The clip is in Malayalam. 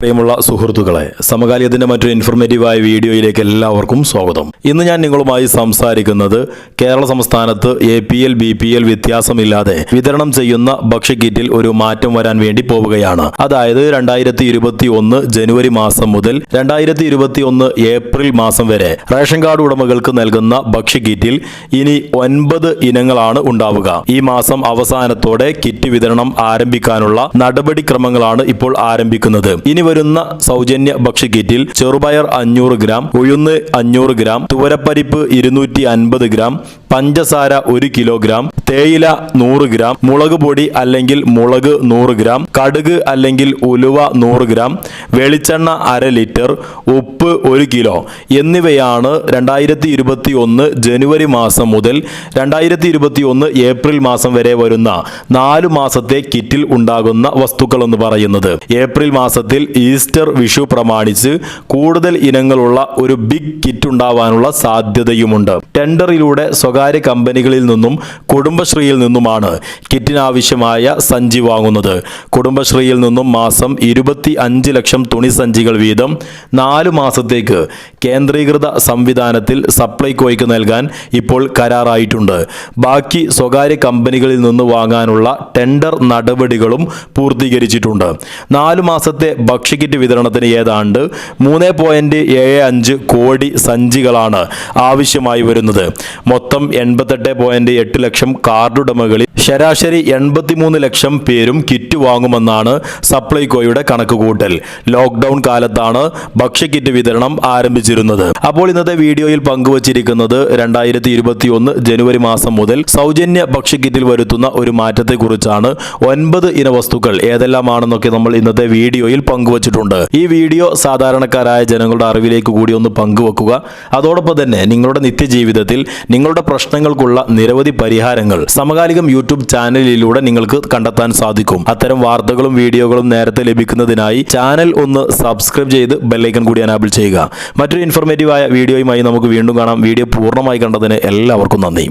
പ്രിയമുള്ള സുഹൃത്തുക്കളെ, സമകാലികത്തിന്റെ മറ്റൊരു ഇൻഫോർമേറ്റീവായ വീഡിയോയിലേക്ക് എല്ലാവർക്കും സ്വാഗതം. ഇന്ന് ഞാൻ നിങ്ങളുമായി സംസാരിക്കുന്നത് കേരള സംസ്ഥാനത്ത് APL BPL വ്യത്യാസമില്ലാതെ വിതരണം ചെയ്യുന്ന ഭക്ഷ്യക്കിറ്റിൽ ഒരു മാറ്റം വരാൻ വേണ്ടി പോവുകയാണ്. അതായത് 2021 ജനുവരി മാസം മുതൽ 2021 ഏപ്രിൽ മാസം വരെ റേഷൻ കാർഡ് ഉടമകൾക്ക് നൽകുന്ന ഭക്ഷ്യക്കിറ്റിൽ ഇനി 9 ഇനങ്ങളാണ് ഉണ്ടാവുക. ഈ മാസം അവസാനത്തോടെ കിറ്റ് വിതരണം ആരംഭിക്കാനുള്ള നടപടിക്രമങ്ങളാണ് ഇപ്പോൾ ആരംഭിക്കുന്നത്. ഇനി വരുന്ന സൗജന്യ ഭക്ഷ്യക്കിറ്റിൽ ചെറുപയർ 500 ഗ്രാം, ഉഴുന്ന് 500 ഗ്രാം, തുവരപ്പരിപ്പ് 250 ഗ്രാം, പഞ്ചസാര 1 കിലോഗ്രാം, തേയില 100 ഗ്രാം, മുളക് പൊടി അല്ലെങ്കിൽ മുളക് 100 ഗ്രാം, കടുക് അല്ലെങ്കിൽ ഉലുവ 100 ഗ്രാം, വെളിച്ചെണ്ണ 1/2 ലിറ്റർ, ഉപ്പ് 1 കിലോ എന്നിവയാണ് 2021 ജനുവരി മാസം മുതൽ 2021 ഏപ്രിൽ മാസം വരെ വരുന്ന 4 മാസത്തെ കിറ്റിൽ ഉണ്ടാകുന്ന വസ്തുക്കൾ എന്ന് പറയുന്നത്. ഏപ്രിൽ മാസത്തിൽ ഈസ്റ്റർ വിഷു പ്രമാണിച്ച് കൂടുതൽ ഇനങ്ങളുള്ള ഒരു ബിഗ് കിറ്റ് ഉണ്ടാവാനുള്ള സാധ്യതയുമുണ്ട്. ടെൻഡറിലൂടെ സ്വകാര്യ കമ്പനികളിൽ നിന്നും കുടുംബശ്രീയിൽ നിന്നുമാണ് കിറ്റിനാവശ്യമായ സഞ്ചി വാങ്ങുന്നത്. കുടുംബശ്രീയിൽ നിന്നും മാസം 25 ലക്ഷം തുണിസഞ്ചികൾ വീതം 4 മാസത്തേക്ക് കേന്ദ്രീകൃത സംവിധാനത്തിൽ സപ്ലൈകോയ്ക്ക് നൽകാൻ ഇപ്പോൾ കരാറായിട്ടുണ്ട്. ബാക്കി സ്വകാര്യ കമ്പനികളിൽ നിന്ന് വാങ്ങാനുള്ള ടെൻഡർ നടപടികളും പൂർത്തീകരിച്ചിട്ടുണ്ട്. 4 മാസത്തെ ഭക്ഷ്യക്കിറ്റ് വിതരണത്തിന് ഏതാണ്ട് 3.75 കോടി സഞ്ചികളാണ് ആവശ്യമായി വരുന്നത്. മൊത്തം 88.8 ലക്ഷം കാർഡുടമകളിൽ ശരാശരി 83 ലക്ഷം പേരും കിറ്റ് വാങ്ങുമെന്നാണ് സപ്ലൈകോയുടെ കണക്കുകൂട്ടൽ. ലോക്ക്ഡൌൺ കാലത്താണ് ഭക്ഷ്യക്കിറ്റ് വിതരണം ആരംഭിച്ചിരുന്നത്. അപ്പോൾ ഇന്നത്തെ വീഡിയോയിൽ പങ്കുവച്ചിരിക്കുന്നത് 2021 ജനുവരി മാസം മുതൽ സൗജന്യ ഭക്ഷ്യക്കിറ്റിൽ വരുത്തുന്ന ഒരു മാറ്റത്തെക്കുറിച്ചാണ്. 9 ഇന വസ്തുക്കൾ ഏതെല്ലാമാണെന്നൊക്കെ നമ്മൾ ഇന്നത്തെ വീഡിയോയിൽ പങ്കുവച്ചിട്ടുണ്ട്. ഈ വീഡിയോ സാധാരണക്കാരായ ജനങ്ങളുടെ അറിവിലേക്ക് കൂടി ഒന്ന് പങ്കുവെക്കുക. അതോടൊപ്പം തന്നെ നിങ്ങളുടെ നിത്യജീവിതത്തിൽ നിങ്ങളുടെ പ്രശ്നങ്ങൾക്കുള്ള നിരവധി പരിഹാരങ്ങൾ സമകാലികം യൂട്യൂബ് ചാനലിലൂടെ നിങ്ങൾക്ക് കണ്ടെത്താൻ സാധിക്കും. അത്തരം വാർത്തകളും വീഡിയോകളും നേരത്തെ ലഭിക്കുന്നതിനായി ചാനൽ ഒന്ന് സബ്സ്ക്രൈബ് ചെയ്ത് ബെല്ലൈക്കൺ കൂടി എനാബിൾ ചെയ്യുക. മറ്റൊരു ഇൻഫോർമേറ്റീവായ വീഡിയോയുമായി നമുക്ക് വീണ്ടും കാണാം. വീഡിയോ പൂർണ്ണമായി കണ്ടതിന് എല്ലാവർക്കും നന്ദി.